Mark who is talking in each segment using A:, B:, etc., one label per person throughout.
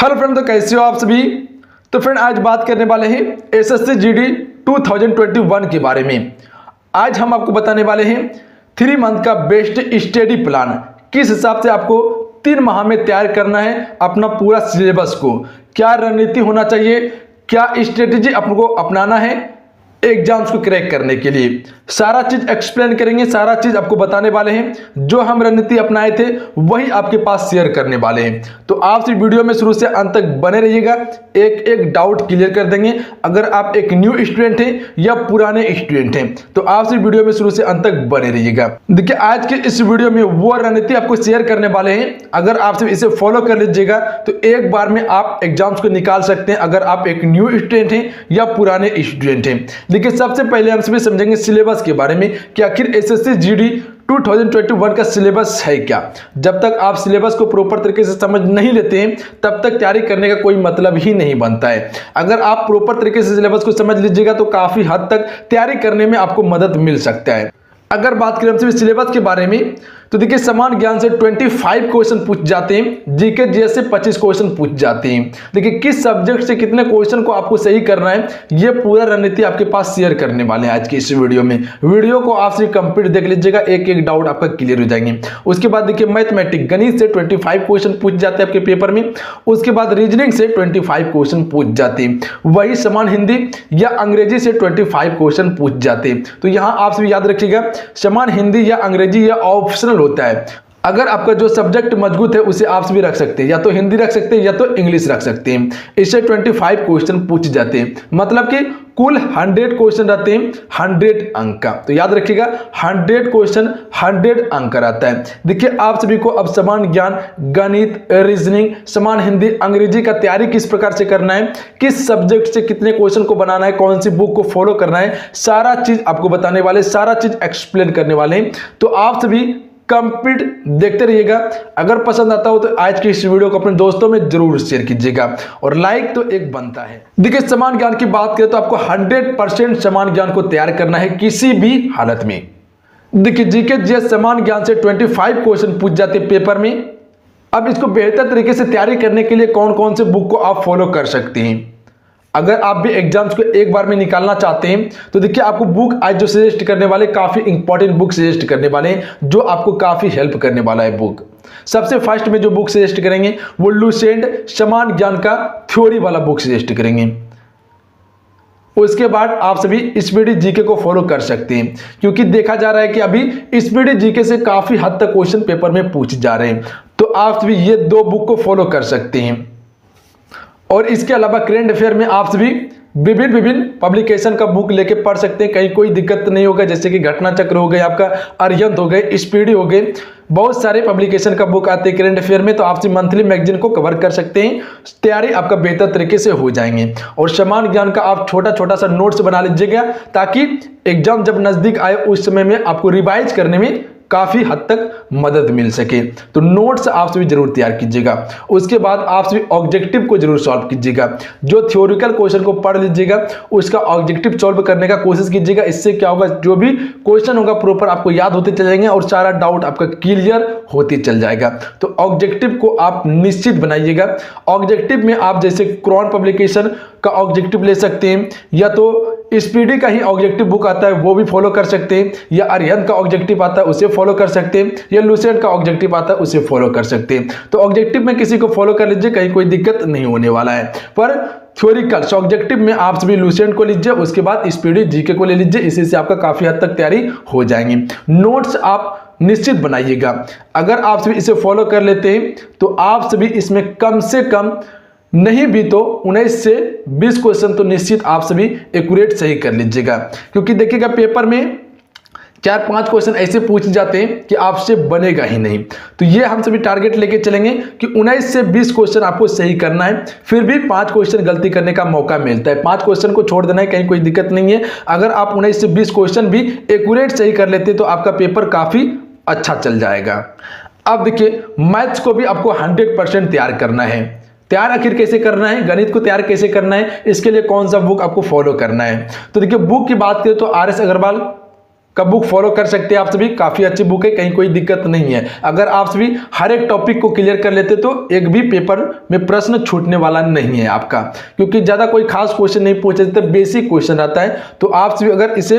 A: Hello friend, तो कैसे हो आप सभी। तो फ्रेंड आज बात करने वाले हैं एसएससी जीडी 2021 के बारे में। आज हम आपको बताने वाले हैं 3 मंथ का बेस्ट स्टडी प्लान, किस हिसाब से आपको 3 माह में तैयार करना है अपना पूरा सिलेबस को, क्या रणनीति होना चाहिए, क्या स्ट्रेटेजी आपको अपनाना है एग्जाम्स को क्रैक करने के लिए। सारा चीज एक्सप्लेन करेंगे, सारा चीज आपको बताने वाले हैं। जो हम रणनीति अपनाए थे वही आपके पास शेयर करने वाले हैं। तो आप इस वीडियो में शुरू से अंत तक बने रहिएगा, एक एक डाउट क्लियर कर देंगे। अगर आप एक न्यू स्टूडेंट हैं या पुराने स्टूडेंट हैं तो आप इस वीडियो में शुरू से अंत तक बने रहिएगा। देखिए आज के इस वीडियो में वो रणनीति आपको शेयर करने वाले हैं, अगर आप सिर्फ इसे फॉलो कर लीजिएगा तो एक बार में आप एग्जाम्स को निकाल सकते हैं, अगर आप एक न्यू स्टूडेंट हैं या पुराने स्टूडेंट हैं। देखिए सबसे पहले हम सभी समझेंगे सिलेबस के बारे में कि आखिर एसएससी जीडी 2021 का सिलेबस है क्या। जब तक आप सिलेबस को प्रॉपर तरीके से समझ नहीं लेते हैं तब तक तैयारी करने का कोई मतलब ही नहीं बनता है। अगर आप प्रॉपर तरीके से सिलेबस को समझ लीजिएगा तो काफी हद तक तैयारी करने में आपको मदद मिल सकता है। अगर बात करें हमसे सिलेबस के बारे में तो देखिए समान ज्ञान से 25 क्वेश्चन पूछ जाते हैं, जीके जीएस से 25 क्वेश्चन पूछ जाते हैं। देखिए किस सब्जेक्ट से कितने क्वेश्चन को आपको सही करना है ये पूरा रणनीति आपके पास शेयर करने वाले हैं आज की इस वीडियो में। वीडियो को आप सिर्फ कंप्लीट देख लीजिएगा, एक एक डाउट आपका क्लियर हो जाएंगे। उसके बाद देखिए मैथमेटिक्स गणित से 25 क्वेश्चन पूछ जाते हैं आपके पेपर में। उसके बाद रीजनिंग से 25 क्वेश्चन पूछ जाते हैं। वही समान हिंदी या अंग्रेजी से 25 क्वेश्चन पूछ जाते हैं। तो यहाँ आप सभी याद रखिएगा समान हिंदी या अंग्रेजी या ऑप्शनल होता है। अगर आपका जो सब्जेक्ट मजबूत है उसे आप भी रख सकते हैं, या तो हिंदी रख सकते हैं या तो इंग्लिश रख सकते हैं। इससे 25 क्वेश्चन पूछ जाते हैं, मतलब कि कुल 100 क्वेश्चन रहते हैं 100 अंक का। तो याद रखिएगा 100 क्वेश्चन 100 अंक रहता है। देखिए आप सभी को अब समान ज्ञान, गणित, रीजनिंग, समान हिंदी, अंग्रेजी का तैयारी किस प्रकार से करना है, किस सब्जेक्ट से कितने क्वेश्चन को बनाना है, कौन सी बुक को फॉलो करना है, सारा चीज आपको बताने वाले, सारा चीज एक्सप्लेन करने वाले हैं। तो आप सभी कंप्लीट देखते रहिएगा। अगर पसंद आता हो तो आज की इस वीडियो को अपने दोस्तों में जरूर शेयर कीजिएगा, और लाइक तो एक बनता है। देखिए समान ज्ञान की बात करें तो आपको 100% समान ज्ञान को तैयार करना है किसी भी हालत में। देखिए जीके जीएस समान ज्ञान से 25 क्वेश्चन पूछ जाते हैं पेपर में। अब इसको बेहतर तरीके से तैयारी करने के लिए कौन कौन से बुक को आप फॉलो कर सकते हैं। अगर आप भी एग्जाम्स को एक बार में निकालना चाहते हैं तो देखिए आपको बुक आज जो सजेस्ट करने वाले काफी इंपॉर्टेंट बुक सजेस्ट करने वाले हैं, जो आपको काफी हेल्प करने वाला है बुक। सबसे फर्स्ट में जो बुक सजेस्ट करेंगे वो लुसेंट समान ज्ञान का थ्योरी वाला बुक सजेस्ट करेंगे। उसके बाद आप सभी स्पीडी जीके को फॉलो कर सकते हैं, क्योंकि देखा जा रहा है कि अभी स्पीडी जीके से काफी हद तक क्वेश्चन पेपर में पूछ जा रहे हैं। तो आप सभी ये 2 बुक को फॉलो कर सकते हैं। और इसके अलावा करेंट अफेयर में आप सभी विभिन्न पब्लिकेशन का बुक लेके पढ़ सकते हैं, कहीं कोई दिक्कत नहीं होगा। जैसे कि घटना चक्र हो गए, आपका अरिहंत हो गए, स्पीडी हो गए, बहुत सारे पब्लिकेशन का बुक आते हैं करेंट अफेयर में। तो आप मंथली मैगजीन को कवर कर सकते हैं, तैयारी आपका बेहतर तरीके से हो जाएंगे। और समान ज्ञान का आप छोटा छोटा सा नोट्स बना लीजिएगा, ताकि एग्जाम जब नजदीक आए उस समय में आपको रिवाइज करने में काफी हद तक मदद मिल सके। तो नोट्स आप सभी जरूर तैयार कीजिएगा। उसके बाद आप सभी ऑब्जेक्टिव को जरूर सॉल्व कीजिएगा। जो थ्योरिकल क्वेश्चन को पढ़ लीजिएगा उसका ऑब्जेक्टिव सॉल्व करने का कोशिश कीजिएगा। इससे क्या होगा, जो भी क्वेश्चन होगा प्रॉपर आपको याद होते चले जाएंगे और सारा डाउट आपका क्लियर होते चल जाएगा। तो ऑब्जेक्टिव को आप निश्चित बनाइएगा। ऑब्जेक्टिव में आप जैसे क्रॉन पब्लिकेशन का ऑब्जेक्टिव ले सकते हैं, या तो स्पीडी का ही ऑब्जेक्टिव बुक आता है वो भी फॉलो कर सकते हैं, या अरिहंत का ऑब्जेक्टिव आता है उसे फॉलो कर सकते हैं, या लुसेंट का ऑब्जेक्टिव आता है उसे फॉलो कर सकते हैं। तो ऑब्जेक्टिव में किसी को फॉलो कर लीजिए, कहीं कोई दिक्कत नहीं होने वाला है। पर थ्योरिकल ऑब्जेक्टिव में आप सभी लुसेंट को लीजिए, उसके बाद स्पीडी जीके को ले लीजिए। इसी से आपका काफी हद तक तैयारी हो जाएंगी। नोट्स आप निश्चित बनाइएगा। अगर आप सभी इसे फॉलो कर लेते हैं तो आप सभी इसमें कम से कम नहीं भी तो 19 से 20 क्वेश्चन तो निश्चित आप सभी एक्यूरेट सही कर लीजिएगा। क्योंकि देखिएगा पेपर में 4-5 क्वेश्चन ऐसे पूछ जाते हैं कि आपसे बनेगा ही नहीं। तो ये हम सभी टारगेट लेके चलेंगे कि 19 से 20 क्वेश्चन आपको सही करना है। फिर भी 5 क्वेश्चन गलती करने का मौका मिलता है, 5 क्वेश्चन को छोड़ देना है, कहीं कोई दिक्कत नहीं है। अगर आप 19 से 20 क्वेश्चन भी एक्यूरेट सही कर लेते हैं तो आपका पेपर काफी अच्छा चल जाएगा। अब देखिए मैथ्स को भी आपको 100% तैयार करना है। तैयार आखिर कैसे करना है, गणित को तैयार कैसे करना है, इसके लिए कौन सा बुक आपको फॉलो करना है। तो देखिए बुक की बात करें तो RS अग्रवाल का बुक फॉलो कर सकते हैं आप सभी। काफ़ी अच्छी बुक है, कहीं कोई दिक्कत नहीं है। अगर आप सभी हर एक टॉपिक को क्लियर कर लेते तो एक भी पेपर में प्रश्न छूटने वाला नहीं है आपका, क्योंकि ज़्यादा कोई खास क्वेश्चन नहीं पूछे जाते, बेसिक क्वेश्चन आता है। तो आप सभी अगर इसे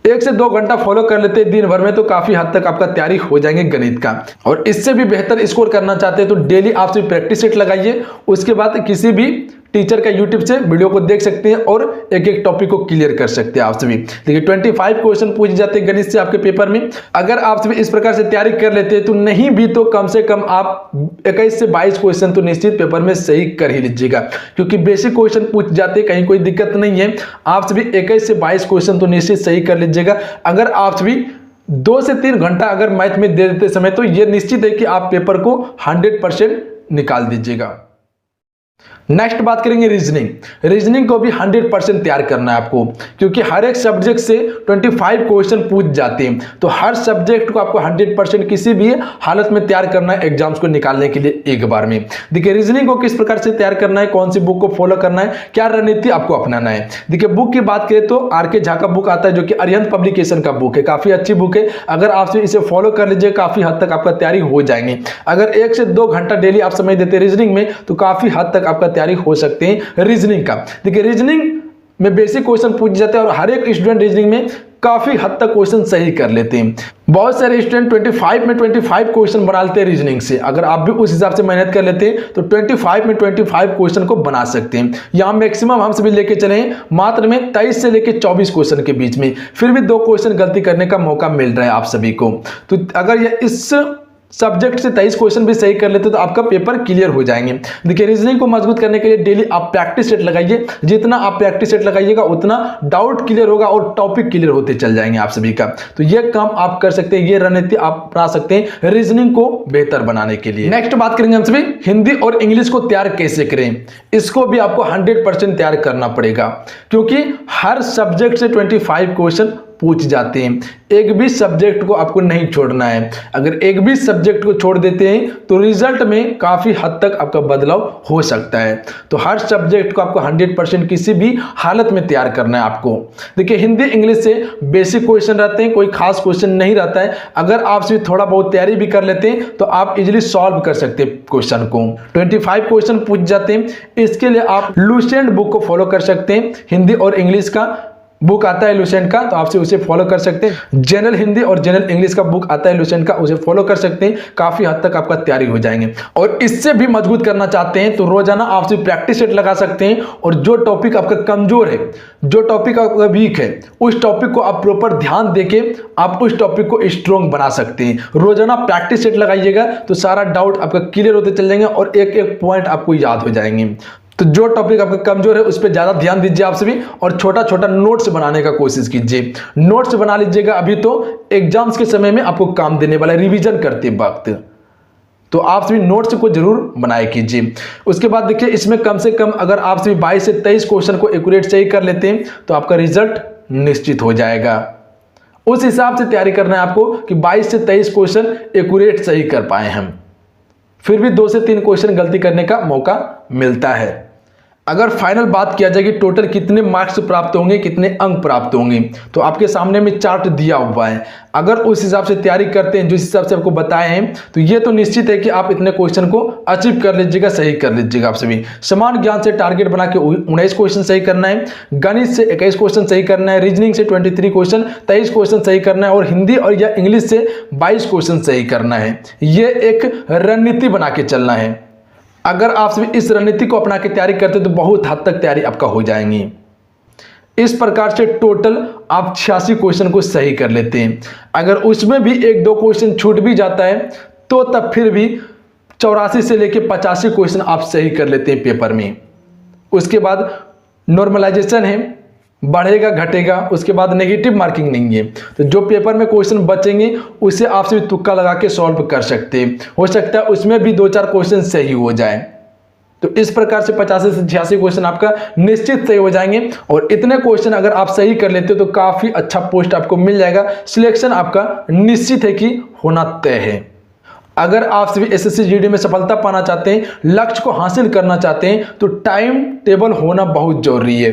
A: 1 से 2 घंटा फॉलो कर लेते हैं दिन भर में तो काफी हद तक आपका तैयारी हो जाएंगे गणित का। और इससे भी बेहतर स्कोर करना चाहते हैं तो डेली आप सभी प्रैक्टिस सेट लगाइए। उसके बाद किसी भी टीचर का यूट्यूब से वीडियो को देख सकते हैं और एक एक टॉपिक को क्लियर कर सकते हैं आप सभी। देखिए 25 क्वेश्चन पूछ जाते हैं गणित से आपके पेपर में। अगर आप सभी इस प्रकार से तैयारी कर लेते हैं तो नहीं भी तो कम से कम आप 21 से 22 क्वेश्चन तो निश्चित पेपर में सही कर ही लीजिएगा, क्योंकि बेसिक क्वेश्चन पूछ जाते हैं, कहीं कोई दिक्कत नहीं है। आप सभी 21 से 22 क्वेश्चन तो निश्चित सही कर लीजिएगा। अगर आप सभी 2 से 3 घंटा अगर मैथ में दे देते समय तो यह निश्चित है कि आप पेपर को 100% निकाल दीजिएगा। नेक्स्ट बात करेंगे रीजनिंग को भी 100% तैयार करना है आपको, क्योंकि हर एक सब्जेक्ट से 25 क्वेश्चन पूछ जाते हैं। तो हर सब्जेक्ट को आपको 100% किसी भी हालत में तैयार करना है एग्जाम्स को निकालने के लिए एक बार में। देखिए रीजनिंग को किस प्रकार से तैयार करना है, कौन सी बुक को फॉलो करना है, क्या रणनीति आपको अपनाना है। देखिए बुक की बात करें तो आर.के. झा का बुक आता है, जो कि अरिहंत पब्लिकेशन का बुक है, काफी अच्छी बुक है। अगर आप इसे फॉलो कर लीजिए काफी हद तक आपका तैयारी हो जाएंगे। अगर 1 से 2 घंटा डेली आप समय देते रीजनिंग में तो काफी हद तक आपका तैयारी हो सकते हैं रीजनिंग का। देखिए रीजनिंग में बेसिक क्वेश्चन पूछ जाते हैं और हर एक स्टूडेंट रीजनिंग में काफी हद तक क्वेश्चन सही कर लेते हैं। बहुत सारे स्टूडेंट 25 में 25 क्वेश्चन बना लेते हैं रीजनिंग से। अगर आप भी उस हिसाब से मेहनत कर लेते हैं तो 25 में 25 क्वेश्चन को बना सकते हैं। यहाँ मैक्सिमम हम सभी लेके चले मात्र में 23 से लेके 24 क्वेश्चन के बीच में, फिर भी 2 क्वेश्चन गलती करने का मौका मिल रहा है आप सभी को। तो अगर ये इस सब्जेक्ट से 23 क्वेश्चन भी सही कर लेते तो आपका पेपर क्लियर हो जाएंगे। देखिए रीजनिंग को मजबूत करने के लिए डेली आप प्रैक्टिस सेट लगाइए। जितना आप प्रैक्टिस सेट लगाइएगा उतना डाउट क्लियर होगा और टॉपिक क्लियर होते चल जाएंगे आप सभी का। तो ये काम आप कर सकते हैं, ये रणनीति आप अपना सकते हैं रीजनिंग को बेहतर बनाने के लिए। नेक्स्ट बात करेंगे हम सभी हिंदी और इंग्लिश को तैयार कैसे करें। इसको भी आपको 100% तैयार करना पड़ेगा, क्योंकि हर सब्जेक्ट से 25 क्वेश्चन पूछ जाते हैं। एक भी सब्जेक्ट को आपको नहीं छोड़ना है। अगर एक भी सब्जेक्ट को छोड़ देते हैं तो रिजल्ट में काफी हद तक आपका बदलाव हो सकता है। तो हर सब्जेक्ट को आपको 100% किसी भी हालत में तैयार करना है आपको। देखिए हिंदी इंग्लिश से बेसिक क्वेश्चन रहते हैं, कोई खास क्वेश्चन नहीं रहता है। अगर आप सिर्फ थोड़ा बहुत तैयारी भी कर लेते हैं तो आप इजिली सॉल्व कर सकते हैं क्वेश्चन को। 25 क्वेश्चन पूछ जाते हैं, इसके लिए आप लुसेंट बुक को फॉलो कर सकते हैं। हिंदी और इंग्लिश का बुक आता है लुसेंट का, तो आपसे उसे फॉलो कर सकते हैं। जनरल हिंदी और जनरल इंग्लिश का बुक आता है लुसेंट का, उसे फॉलो कर सकते हैं। काफी हद तक आपका तैयारी हो जाएंगे। और इससे भी मजबूत करना चाहते हैं तो रोजाना आप प्रैक्टिस सेट लगा सकते हैं। और जो टॉपिक आपका कमजोर है, जो टॉपिक आपका वीक है, उस टॉपिक को आप प्रॉपर ध्यान देके आप उस टॉपिक को स्ट्रॉन्ग बना सकते हैं। रोजाना प्रैक्टिस सेट लगाइएगा तो सारा डाउट आपका क्लियर होते चल जाएंगे और एक एक पॉइंट आपको याद हो जाएंगे। तो जो टॉपिक आपका कमजोर है उस पर ज्यादा ध्यान दीजिए आप सभी, और छोटा छोटा नोट्स बनाने का कोशिश कीजिए। नोट्स बना लीजिएगा, अभी तो एग्जाम्स के समय में आपको काम देने वाला है रिवीजन करते वक्त। तो आप सभी नोट्स को जरूर बनाए कीजिए। उसके बाद देखिए इसमें कम से कम अगर आप सभी 22 से 23 क्वेश्चन को एक्यूरेट सही कर लेते हैं तो आपका रिजल्ट निश्चित हो जाएगा। उस हिसाब से तैयारी करना है आपको कि 22 से 23 क्वेश्चन एक्यूरेट सही कर पाए हम। फिर भी 2 से 3 क्वेश्चन गलती करने का मौका मिलता है। अगर फाइनल बात किया जाए कि टोटल कितने मार्क्स प्राप्त होंगे, कितने अंक प्राप्त होंगे, तो आपके सामने में चार्ट दिया हुआ है। अगर उस हिसाब से तैयारी करते हैं जिस हिसाब से आपको बताए हैं तो ये तो निश्चित है कि आप इतने क्वेश्चन को अचीव कर लीजिएगा, सही कर लीजिएगा। आप सभी समान ज्ञान से टारगेट बना के 19 क्वेश्चन सही करना है, गणित से 21 क्वेश्चन सही करना है, रीजनिंग से 23 क्वेश्चन 23 क्वेश्चन सही करना है और हिंदी और या इंग्लिश से 22 क्वेश्चन सही करना है। ये एक रणनीति बना के चलना है। अगर आप सभी इस रणनीति को अपना के तैयारी करते तो बहुत हद तक तैयारी आपका हो जाएंगी। इस प्रकार से टोटल आप 86 क्वेश्चन को सही कर लेते हैं। अगर उसमें भी 1-2 क्वेश्चन छूट भी जाता है तो तब फिर भी 84 से लेके 85 क्वेश्चन आप सही कर लेते हैं पेपर में। उसके बाद नॉर्मलाइजेशन है, बढ़ेगा घटेगा, उसके बाद नेगेटिव मार्किंग नहीं है। तो जो पेपर में क्वेश्चन बचेंगे उसे आप सिर्फ तुक्का लगा के सॉल्व कर सकते हैं। हो सकता है उसमें भी 2-4 क्वेश्चन सही हो जाए। तो इस प्रकार से 85 से 86 क्वेश्चन आपका निश्चित सही हो जाएंगे। और इतने क्वेश्चन अगर आप सही कर लेते हो तो काफी अच्छा पोस्ट आपको मिल जाएगा। सिलेक्शन आपका निश्चित है कि होना तय है। अगर आप सभी एसएससी जीडी में सफलता पाना चाहते हैं, लक्ष्य को हासिल करना चाहते हैं तो टाइम टेबल होना बहुत जरूरी है।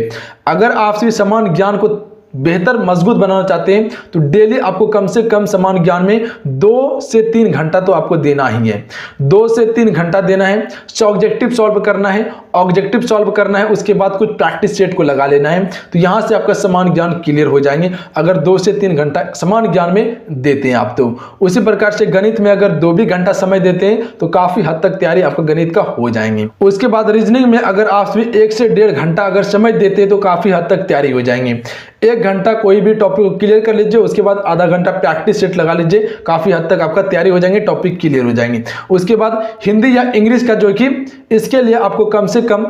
A: अगर आप सभी समान ज्ञान को बेहतर मजबूत बनाना चाहते हैं तो डेली आपको कम से कम सामान्य ज्ञान में 2 से 3 घंटा तो आपको देना ही है। 2 से 3 घंटा देना है। ऑब्जेक्टिव सॉल्व करना है, ऑब्जेक्टिव सॉल्व करना है, उसके बाद कुछ प्रैक्टिस सेट को लगा लेना है। तो यहां से आपका सामान्य ज्ञान क्लियर हो जाएंगे अगर 2 से 3 घंटा सामान्य ज्ञान में देते हैं आप। तो उसी प्रकार से गणित में अगर 2 भी घंटा समय देते हैं तो काफी हद तक तैयारी आपका गणित का हो जाएंगे। उसके बाद रीजनिंग में अगर आप 1 से 1.5 घंटा अगर समय देते हैं तो काफी हद तक तैयारी हो जाएंगे। 1 घंटा कोई भी टॉपिक को क्लियर कर लीजिए, उसके बाद आधा घंटा प्रैक्टिस सेट लगा लीजिए, काफी हद तक आपका तैयारी हो जाएंगे, टॉपिक क्लियर हो जाएंगे। उसके बाद हिंदी या इंग्लिश का जो कि इसके लिए आपको कम से कम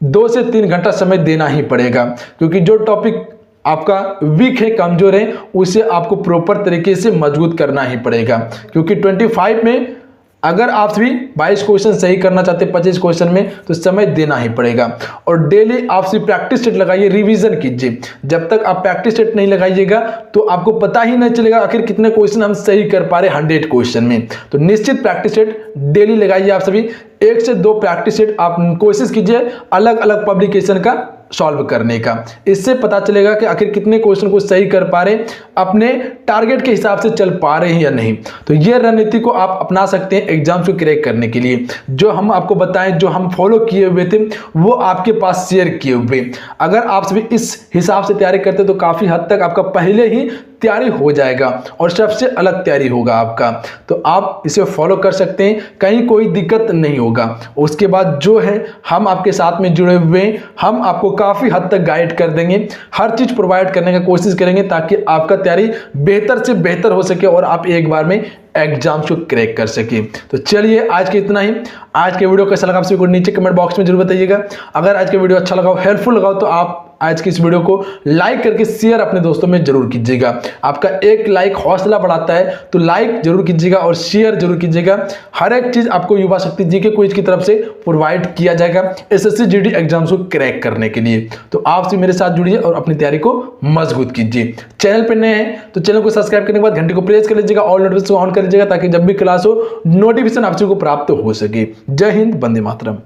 A: 2 से 3 घंटा समय देना ही पड़ेगा, क्योंकि जो टॉपिक आपका वीक है, कमजोर है, उसे आपको प्रॉपर तरीके से मजबूत करना ही पड़ेगा। क्योंकि 25 में अगर आप सभी 22 क्वेश्चन सही करना चाहते हैं 25 क्वेश्चन में तो समय देना ही पड़ेगा। और डेली आप सभी प्रैक्टिस सेट लगाइए, रिवीजन कीजिए। जब तक आप प्रैक्टिस सेट नहीं लगाइएगा तो आपको पता ही नहीं चलेगा आखिर कितने क्वेश्चन हम सही कर पा रहे 100 क्वेश्चन में। तो निश्चित प्रैक्टिस सेट डेली लगाइए। आप सभी 1 से 2 प्रैक्टिस सेट आप कोशिश कीजिए अलग अलग पब्लिकेशन का सॉल्व करने का। इससे पता चलेगा कि आखिर कितने क्वेश्चन को सही कर पा रहे, अपने टारगेट के हिसाब से चल पा रहे हैं या नहीं। तो ये रणनीति को आप अपना सकते हैं एग्जाम्स को क्रैक करने के लिए। जो हम आपको बताएं, जो हम फॉलो किए हुए थे वो आपके पास शेयर किए हुए। अगर आप सभी इस हिसाब से तैयारी करते तो काफी हद तक आपका पहले ही तैयारी हो जाएगा और सबसे अलग तैयारी होगा आपका। तो आप इसे फॉलो कर सकते हैं, कहीं कोई दिक्कत नहीं होगा। उसके बाद जो है हम आपके साथ में जुड़े हुए हैं, हम आपको काफी हद तक गाइड कर देंगे, हर चीज प्रोवाइड करने का कोशिश करेंगे ताकि आपका तैयारी बेहतर से बेहतर हो सके और आप एक बार में एग्जाम्स को क्रैक कर सके। तो चलिए आज के इतना ही। आज के वीडियो कैसा लगा आप सभी को नीचे कमेंट बॉक्स में जरूर बताइएगा। अगर आज के वीडियो अच्छा लगा, हेल्पफुल लगा तो आप आज की इस वीडियो को लाइक करके शेयर अपने दोस्तों में जरूर कीजिएगा। आपका एक लाइक हौसला बढ़ाता है, तो लाइक जरूर कीजिएगा और शेयर जरूर कीजिएगा। हर एक चीज आपको युवा शक्ति जीके क्विज की तरफ से प्रोवाइड किया जाएगा एसएससी जीडी एग्जाम्स को क्रैक करने के लिए। तो आप मेरे साथ जुड़िए और अपनी तैयारी को मजबूत कीजिए। चैनल पर नए हैं तो चैनल को सब्सक्राइब करने के बाद घंटी को प्रेस कर लीजिएगा, ऑल नोटिफिकेशन ऑन कर लीजिएगा ताकि जब भी क्लास हो नोटिफिकेशन आप सभी को प्राप्त हो सके। जय हिंद, वंदे मातरम।